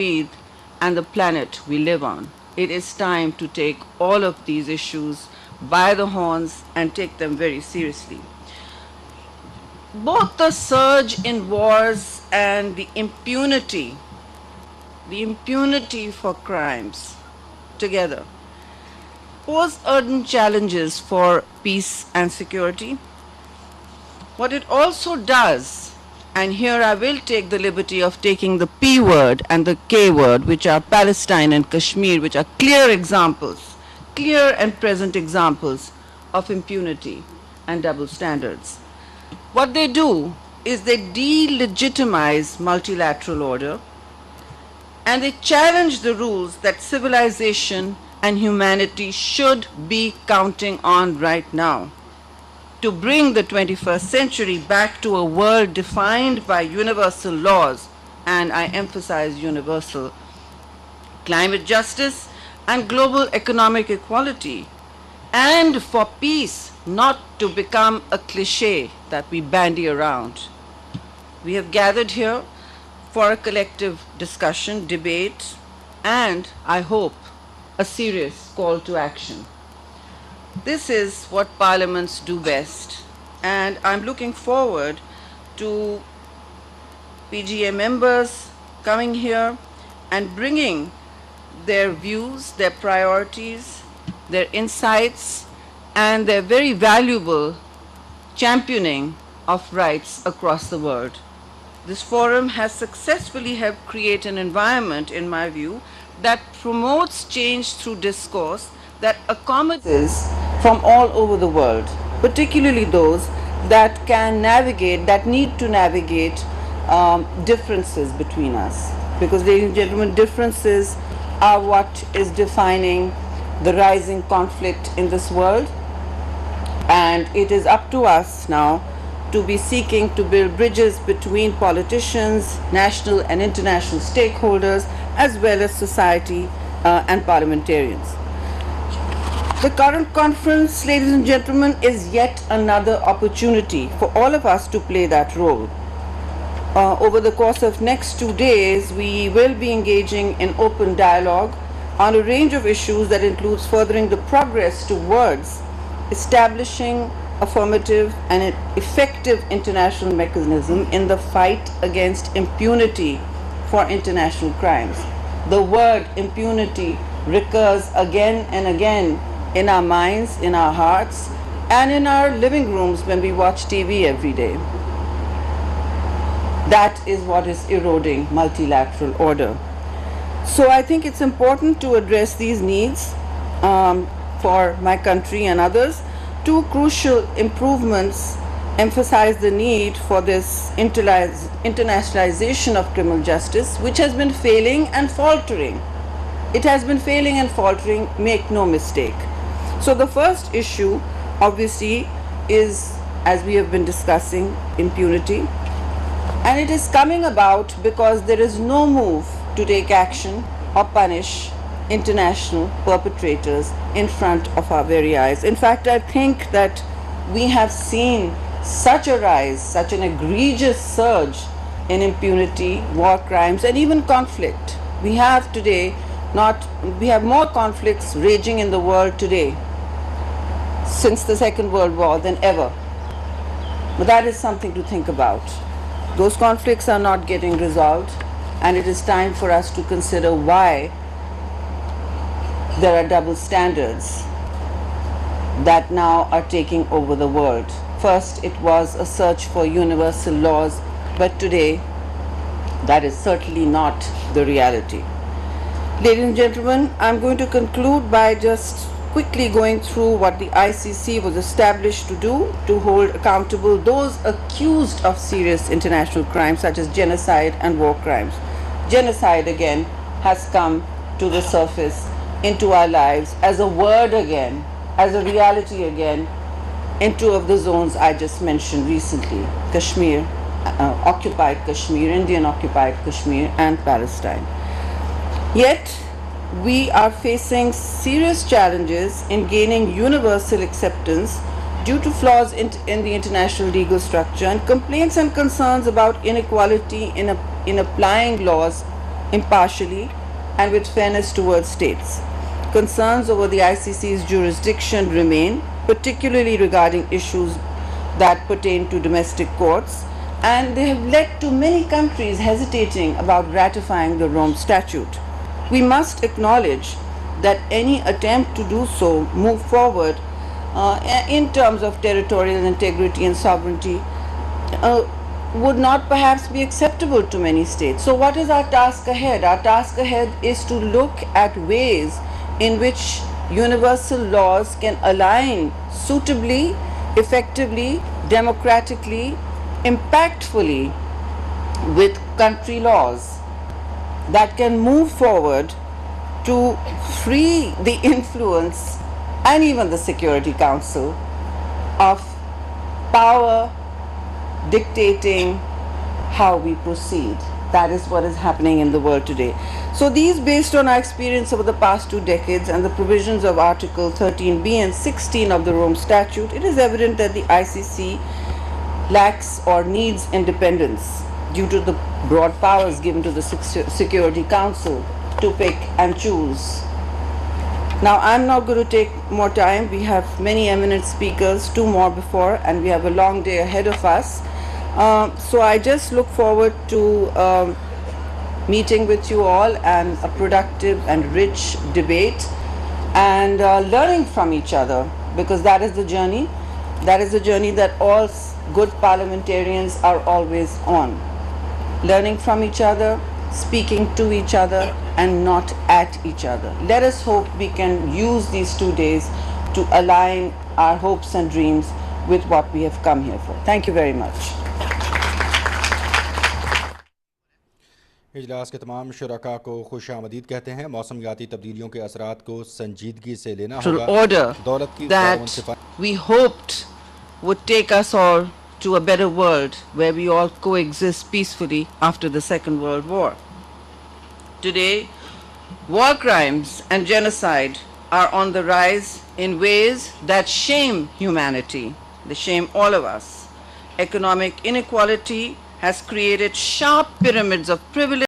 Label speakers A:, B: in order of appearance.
A: breathe and the planet we live on. It is time to take all of these issues by the horns and take them very seriously. Both the surge in wars and the impunity for crimes together pose urgent challenges for peace and security. What it also does, and here I will take the liberty of taking the P word and the K word, which are Palestine and Kashmir, which are clear examples, clear and present examples of impunity and double standards. What they do is they delegitimize multilateral order and they challenge the rules that civilization and humanity should be counting on right now to bring the 21st century back to a world defined by universal laws, and I emphasize universal, climate justice and global economic equality, and for peace not to become a cliche that we bandy around. We have gathered here for a collective discussion, debate, and I hope a serious call to action. This is what parliaments do best, and I'm looking forward to PGA members coming here and bringing their views, their priorities, their insights, and their very valuable championing of rights across the world. This forum has successfully helped create an environment, in my view, that promotes change through discourse that accommodates from all over the world, particularly those that can navigate, that need to navigate differences between us. Because, ladies and gentlemen, differences are what is defining the rising conflict in this world, and it is up to us now to be seeking to build bridges between politicians, national and international stakeholders, as well as society and parliamentarians. The current conference, ladies and gentlemen, is yet another opportunity for all of us to play that role. Over the course of next 2 days, we will be engaging in open dialogue on a range of issues that includes furthering the progress towards establishing affirmative and effective international mechanism in the fight against impunity for international crimes. The word impunity recurs again and again in our minds, in our hearts, and in our living rooms when we watch TV every day. That is what is eroding multilateral order. So I think it's important to address these needs for my country and others. Two crucial improvements emphasize the need for this internationalization of criminal justice, which has been failing and faltering. It has been failing and faltering, make no mistake. So the first issue, obviously, is, as we have been discussing, impunity. And it is coming about because there is no move to take action or punish international perpetrators in front of our very eyes. In fact, I think that we have seen such a rise, such an egregious surge in impunity, war crimes, and even conflict. We have more conflicts raging in the world today since the Second World War than ever. But that is something to think about. Those conflicts are not getting resolved, and it is time for us to consider why there are double standards that now are taking over the world. First, it was a search for universal laws, but today that is certainly not the reality. Ladies and gentlemen, I'm going to conclude by just quickly going through what the ICC was established to do, to hold accountable those accused of serious international crimes such as genocide and war crimes. Genocide again has come to the surface into our lives as a word again, as a reality again, in two of the zones I just mentioned recently, Kashmir, occupied Kashmir, Indian occupied Kashmir, and Palestine. Yet, we are facing serious challenges in gaining universal acceptance due to flaws in the international legal structure, and complaints and concerns about inequality in applying laws impartially, and with fairness towards states. Concerns over the ICC's jurisdiction remain, particularly regarding issues that pertain to domestic courts, and they have led to many countries hesitating about ratifying the Rome Statute. We must acknowledge that any attempt to do so, move forward in terms of territorial integrity and sovereignty, would not perhaps be acceptable to many states. So what is our task ahead? Our task ahead is to look at ways in which universal laws can align suitably, effectively, democratically, impactfully with country laws that can move forward to free the influence and even the Security Council of power dictating how we proceed. That is what is happening in the world today. So these, based on our experience over the past 2 decades and the provisions of Article 13b and 16 of the Rome Statute, it is evident that the ICC lacks or needs independence due to the broad powers given to the Security Council to pick and choose. Now, I'm not going to take more time. We have many eminent speakers, 2 more before, and we have a long day ahead of us. So I just look forward to meeting with you all and a productive and rich debate and learning from each other, because that is the journey. That is the journey that all good parliamentarians are always on. Learning from each other, speaking to each other, and not at each other. Let us hope we can use these 2 days to align our hopes and dreams with what we have come here for. Thank you very much.
B: इजलास के तमाम शुरका को खुश आमदीद कहते हैं। मौसमियाती तब्दीलियों के असरात को संजीदगी से लेना होगा।
A: Order
B: दौलत की
A: that we hoped would take us all to a better world where we all coexist peacefully after the Second World War. Today, war crimes and genocide are on the rise in ways that shame humanity. They shame all of us. Economic inequality has created sharp pyramids of privilege